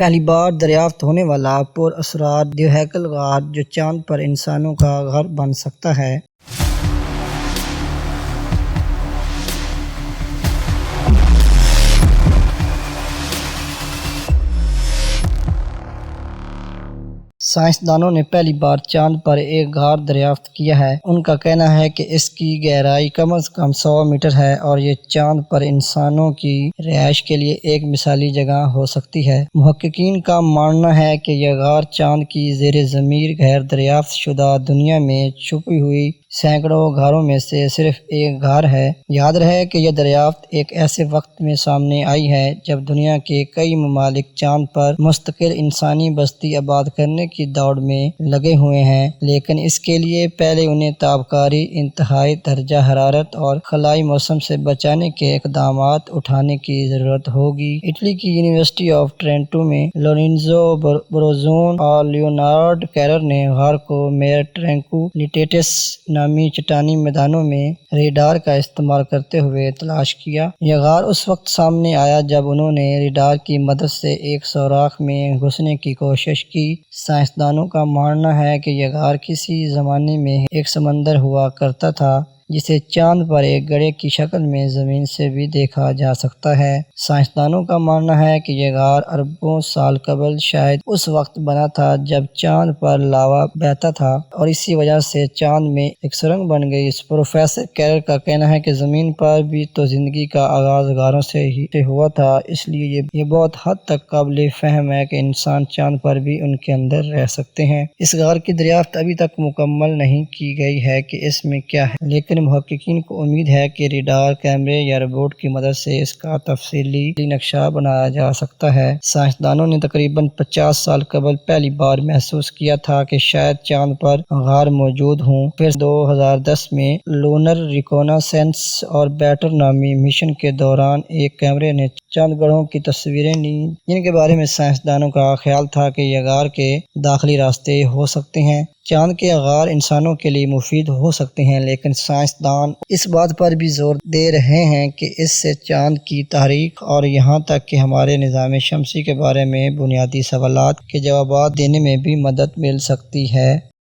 پہلی بار دریافت ہونے والا پر اسرار دیوہیکل غار جو چاند پر انسانوں کا گھر بن سکتا ہے۔ سائنسدانوں نے پہلی بار چاند پر ایک غار دریافت کیا ہے۔ ان کا کہنا ہے کہ اس کی گہرائی کم از کم 100 میٹر ہے اور یہ چاند پر انسانوں کی رہائش کے لیے ایک مثالی جگہ ہو سکتی ہے۔ محققین کا ماننا ہے کہ یہ غار چاند کی زیر زمین غیر دریافت شدہ دنیا میں چھپی ہوئی سینکڑوں غاروں میں سے صرف ایک غار ہے۔ یاد رہے کہ یہ دریافت ایک ایسے وقت میں سامنے آئی ہے جب دنیا کے کئی ممالک چاند پر مستقل انسانی بستی آباد کرنے کی دوڑ میں لگے ہوئے ہیں، لیکن اس کے لیے پہلے انہیں تابکاری، انتہائی درجہ حرارت اور خلائی موسم سے بچانے کے اقدامات اٹھانے کی ضرورت ہوگی۔ اٹلی کی یونیورسٹی آف ٹرینٹو میں لورینزو بروزون اور لیونارڈ کیرر نے غار کو میئر ٹرینکولیٹیٹس نامی چٹانی میدانوں میں ریڈار کا استعمال کرتے ہوئے تلاش کیا۔ یہ غار اس وقت سامنے آیا جب انہوں نے ریڈار کی مدد سے ایک سوراخ میں گھسنے کی کوشش کی۔ سائنسدانوں کا ماننا ہے کہ یہ غار کسی زمانے میں ایک سمندر ہوا کرتا تھا جسے چاند پر ایک گڑھے کی شکل میں زمین سے بھی دیکھا جا سکتا ہے۔ سائنسدانوں کا ماننا ہے کہ یہ غار اربوں سال قبل شاید اس وقت بنا تھا جب چاند پر لاوا بہتا تھا اور اسی وجہ سے چاند میں ایک سرنگ بن گئی۔ پروفیسر کیرر کا کہنا ہے کہ زمین پر بھی تو زندگی کا آغاز غاروں سے ہی ہوا تھا، اس لیے یہ بہت حد تک قابل فہم ہے کہ انسان چاند پر بھی ان کے اندر رہ سکتے ہیں۔ اس غار کی دریافت ابھی تک مکمل نہیں کی گئی ہے کہ اس میں کیا ہے، لیکن محققین کو امید ہے کہ ریڈار کیمرے یا روبوٹ کی مدد سے اس کا تفصیلی نقشہ بنایا جا سکتا ہے۔ سائنسدانوں نے تقریباً 50 سال قبل پہلی بار محسوس کیا تھا کہ شاید چاند پر غار موجود ہوں۔ پھر 2010 میں لونر ریکوناسنس آربیٹر نامی مشن کے دوران ایک کیمرے نے چند گڑھوں کی تصویریں لیں جن کے بارے میں سائنسدانوں کا خیال تھا کہ یہ غار کے داخلی راستے ہو سکتے ہیں۔ چاند کے غار انسانوں کے لیے مفید ہو سکتے ہیں، لیکن سائنسدان اس بات پر بھی زور دے رہے ہیں کہ اس سے چاند کی تاریخ اور یہاں تک کہ ہمارے نظام شمسی کے بارے میں بنیادی سوالات کے جوابات دینے میں بھی مدد مل سکتی ہے۔